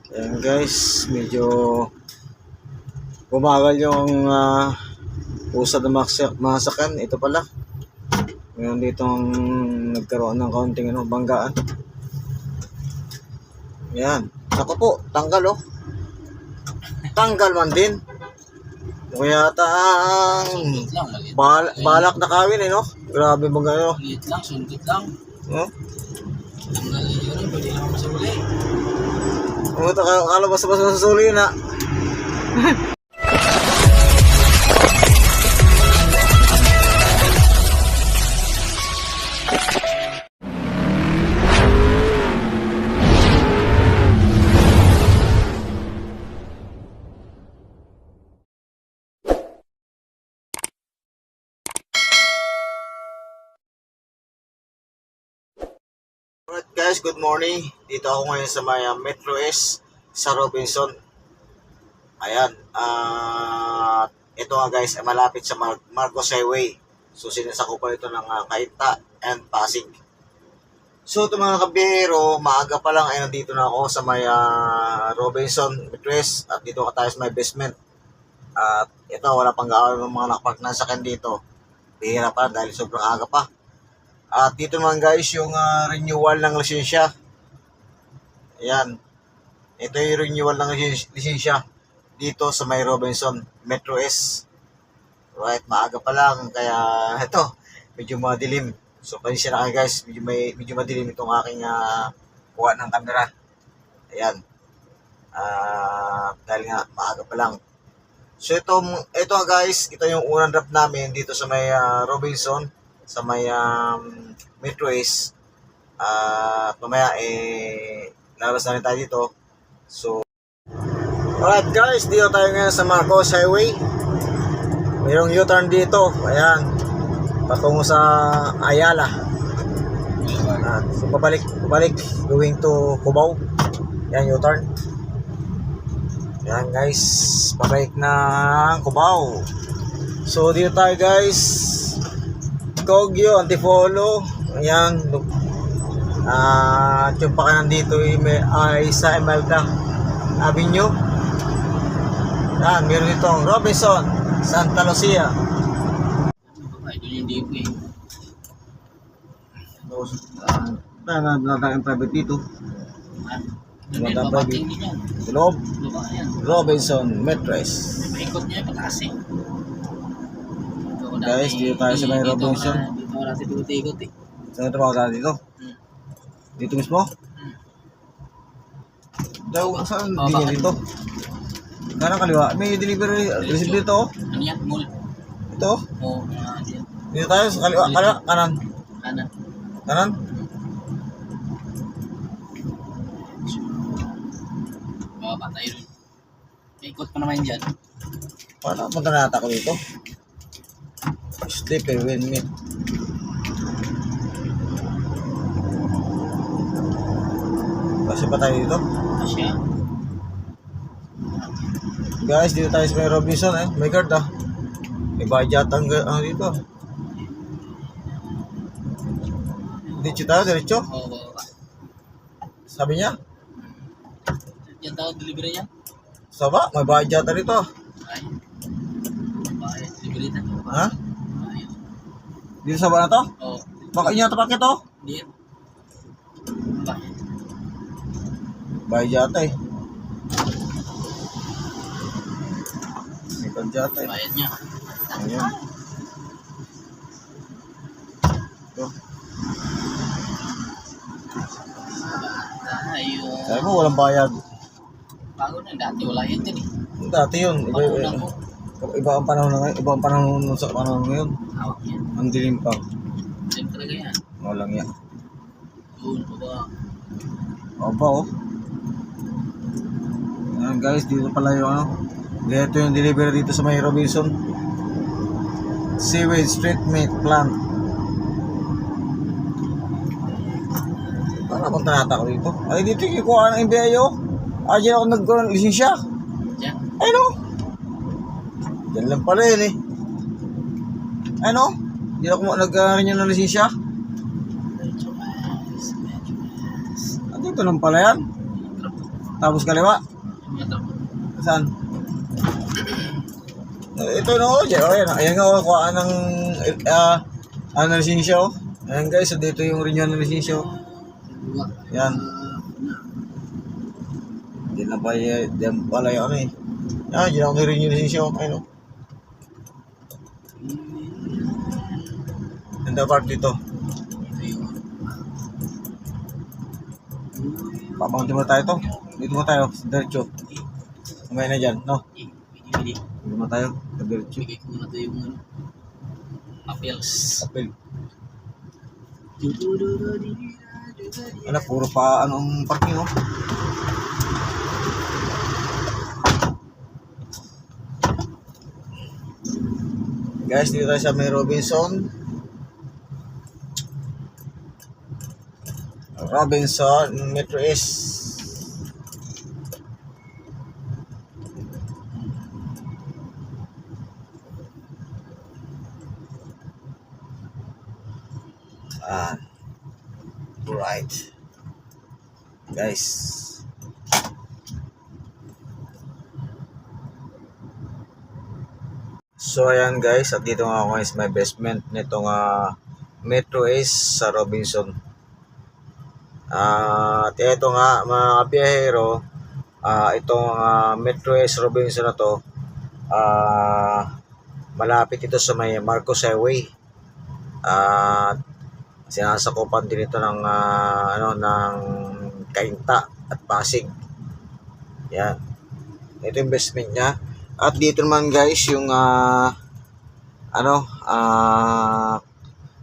Ayan guys, medyo bumagal yung usad ng mga sakyan. Ito pala. Ngayon ditong nagkaroon ng kaunting banggaan. Ayan. Ako po, tanggal oh. Tanggal man din. Kaya ang balak na kawin no? Grabe bang gano'n? Liit lang, sundot lang. No? Tanggal yun, pwede naman masuli. Kala basta-basta sa suli na. Alright guys, good morning. Dito ako ngayon sa may Metro S sa Robinson. Ayan. Ito nga guys, ay malapit sa Marcos Highway. So sinasakupan ito ng Cainta and Pasig. So ito mga kabiyero, maaga pa lang ay nandito na ako sa may Robinson Metro S. At dito ka tayo sa may basement. At ito, wala pang gawa ng mga nakapark na sakyan dito. Bihira pa dahil sobrang aga pa. At dito naman guys yung renewal ng lisensya. Ayan. Ito yung renewal ng lisensya dito sa may Robinson Metro S. Right, maaga pa lang kaya ito, medyo madilim. So pasensya na kayo guys, medyo madilim itong aking kuha ng camera. Ayan. Dahil nga maaga pa lang. So ito guys, ito yung unang drop namin dito sa may Robinson, sa may Metro S. Mamaya lalabas na rin tayo dito. So alright guys, dito tayo ngayon sa Marcos Highway. Mayroong U-turn dito. Ayan, patungo sa Ayala. So pabalik going to Cubao. Ayan, U-turn. Ayan guys, pabalik ng Cubao. So dito tayo guys, Kogyo, Antipolo. Ayan. Yung pakanan dito ay sa Imelda Avenue. Ayan, meron dito ang Robinson, Santa Lucia. Ito yung DP. Ang private dito. May babating din yan. Sa loob, Baba yan. Robinson Metro S. May paikot niya, pataas eh. Guys, dito tayo sa may Robinson. Dito ako natin ikot eh. Saan ito mga dito? Dito mismo? Daw, saan? Hindi niya dito. Kanang kaliwa. May delivery. Receive dito oh. Ano yan? Mall? Ito. Oo. Dito tayo sa kaliwa. Kaliwa. Kanan. Kanan. Kanan. Baba tayo rin. May ikot pa naman dyan. Paano punta na ata ko dito? Sleep and win meat. Kasi pa tayo dito. Asya. Guys, dito tayo sa may Robinson eh. May guard ah. May budget ang dito. Diretso tayo, diretso. Oo, baba. Sabi niya. Yan tao delivery niya? Saba, may budget na dito. Ay. Bahay, delivery na. Ha? Ay. Dito sa ba na to? Oo. Baka inyo tapak ito. Hindi yan. Bahay. Budget eh. May budget eh. Bayad niya. Ayan. Ito. Ayun. Sabi mo, walang bayad. Bago na, dati wala yan din eh. Dati yun. Pangunan mo. Iba ang panahon na ngayon. Iba ang panahon sa panahon ngayon. Hawak yan. Ang dilim pa. Same talaga yan. Walang yan. Doon, baba. Opa oh. Ayan guys, dito pala yung dito yung delivery dito sa may Robinson. Sewage treatment plant. Paano akong tanata ko dito? Ay dito yung kuha ng MBI oh. Diyan ako nagkaroon ng lisensya. Diyan. Ay no. Diyan lang pala yun eh. Ay no. Diyan ako nagkaroon ng lisensya. Dito lang pala yan. Tapos kaliwa. Ito. Saan? Ito no, ayan, ayan nga ako kuhaan ng lisensya oh. Ayan guys, so dito yung renew ng lisensya oh. Dua. Yan. Hindi na ba yan pala yung ano eh. Yan, hindi na ako renew ng lisensya oh. Ayun oh. Ganda part dito. Ito yung Papaunti mo tayo to. Dito mo tayo, diretso. Umay na dyan, no? Pili-pili. Dito mo tayo, diretso. Bigay ko muna ito yung ano. Appeals. Apel. Ano, puro pa anong parking oh. Guys, dito tayo sa may Robinson. Metro East. Right. Guys. So ayan guys, at dito nga ako ngayon sa may basement nitong Metro East sa Robinson. At ito nga mga kabiyahero, itong Metro East Robinson na to, malapit ito sa may Marcos Highway. At sinasakupan din ito ng ng Cainta at Pasig. Yan. Ito yung basement niya. At dito naman guys yung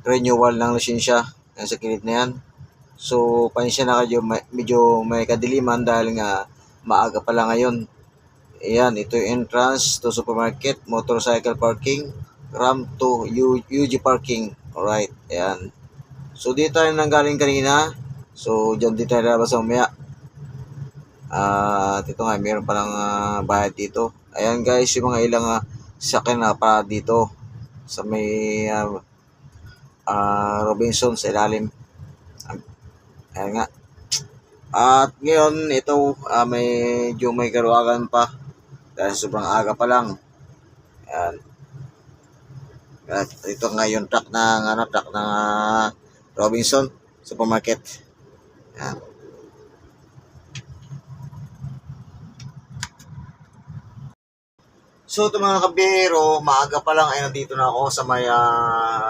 renewal ng lisensya. Yan sa kilid na yan. So pansya na kayo, medyo may kadiliman dahil nga maaga pa lang ngayon. Ayan, ito yung entrance to supermarket, motorcycle parking, ramp to UG parking. Alright, ayan. So dito tayo nanggaling kanina. So dyan dito tayo lalabas mamaya. At ito nga, mayroon palang bayad dito. Ayan guys, yung mga ilang sakyan na para dito sa may Robinson sa ilalim. Ayan nga. At ngayon, ito medyo may karuagan pa dahil sobrang aga pa lang. Ayan. At ito nga yung truck ng Robinson Supermarket. Ayan. So ito mga kabiyero, maaga pa lang ay nandito na ako sa may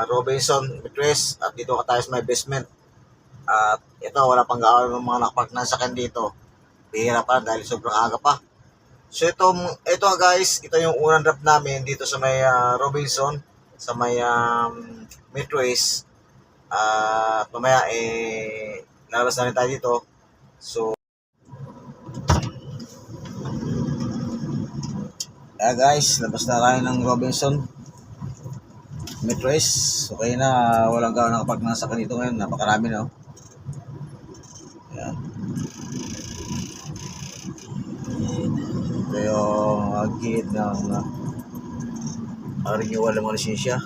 Robinson Betres at dito ka tayo sa may basement. At ito, wala pang gaano ng mga nakapark na sakyan dito. Bihira pa dahil sobrang aga pa. So ito guys, ito yung unang drop namin dito sa may Robinson, sa may Metro East. At mamaya lalabas na rin tayo dito. So guys, labas na tayo ng Robinson Metro East. Okay na, walang gano'n nakapag nasa kanito ngayon. Napakarami na. Ayan. Ito yung gilid ng renewal ng mga lisensya.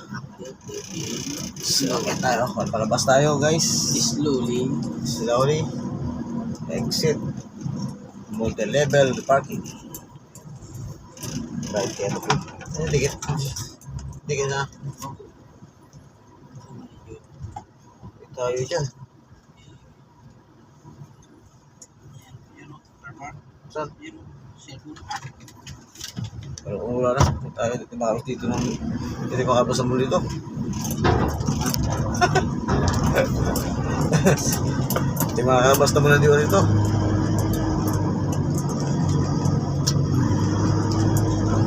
So, okay tayo. Palabas tayo guys. Slowly. Exit. Multi-level parking. Right, kaya ito po. Dikit. Dikit na. Dikit tayo dyan. Saan? Pero kung wala na, tayo dito makaros dito ng hindi makapos sa muli dito. Hindi makakabas na muna dito.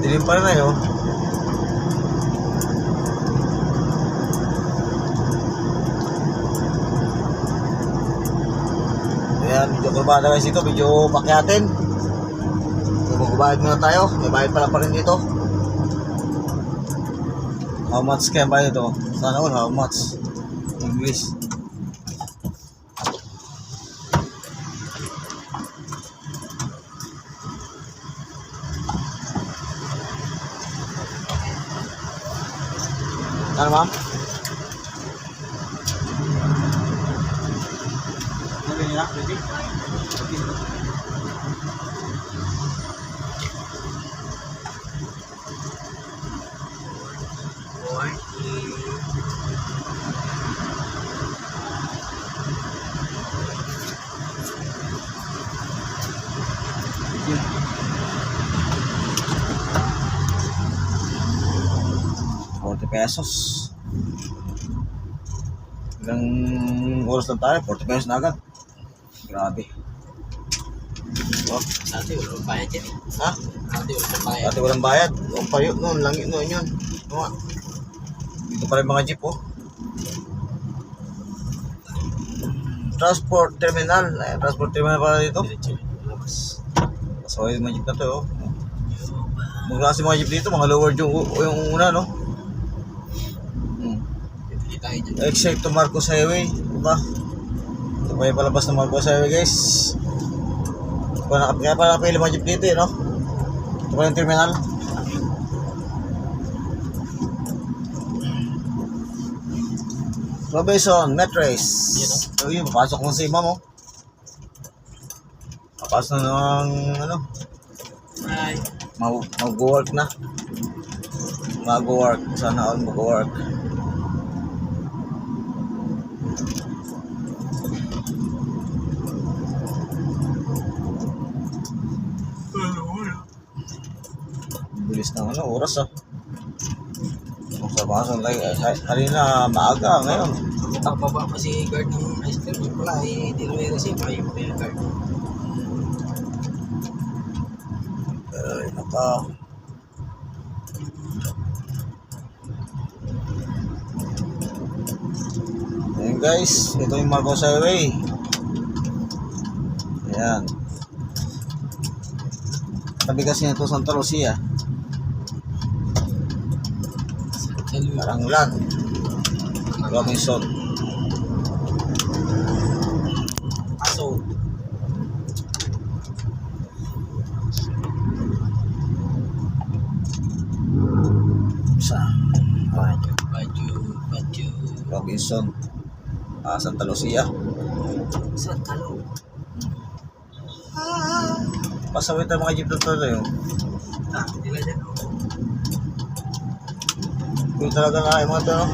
Dilim pa rin na yun. Ayan, medyo kurbada guys dito, medyo pakyatin. Magbabayad muna tayo, may bayad pala pa rin dito. How much kaya bayad ito? Sana all, how much? English. Ano ma'am? Ano nila? Ready? pesos. Ilang oras lang tayo, 40 pesos na agad. Grabe. Oh, Dati walang bayad yan eh. ha? Dati walang bayad. Dati walang bayad. O, payo noon, langit noon yun. Ano nga? Dito pa rin mga jeep, oh. Transport terminal. Ayan, transport terminal pala dito. Diretso na labas. So, yung mga jeep na to, oh. Mga klase mga jeep dito, mga lower yung una, no? Pili tayo dyan. Except to Marcos Highway. Diba? Ito pa yung palabas ng Marcos Highway, guys. Kaya pala napili mga jeep dito, eh, no? Ito pa yung terminal. Robinson, Metres. So yun, papasok mo sa imam, oh. Papasok na ng, ano, Ay. mag-work na. Mag-work. Sana all mag-work. Bilis ng ano, oras, ah. Pasok like, kanina maaga, ngayon. Nakababa pa si guard ng ice cream. Yung pala eh, di na may receive. Ayun pa yung guard. Ay, naka. Ayan guys, ito yung Marcos Highway. Ayan. Tabi kasi nito Santa Lucia. Salud. Karanglan. Robinson. Aso. Sa Baju. Robinson. Santa Lucia. Sa talo. Pasawit ang mga jeep na to yun. Ah, nila dyan. Kung talaga na yung mga to, no?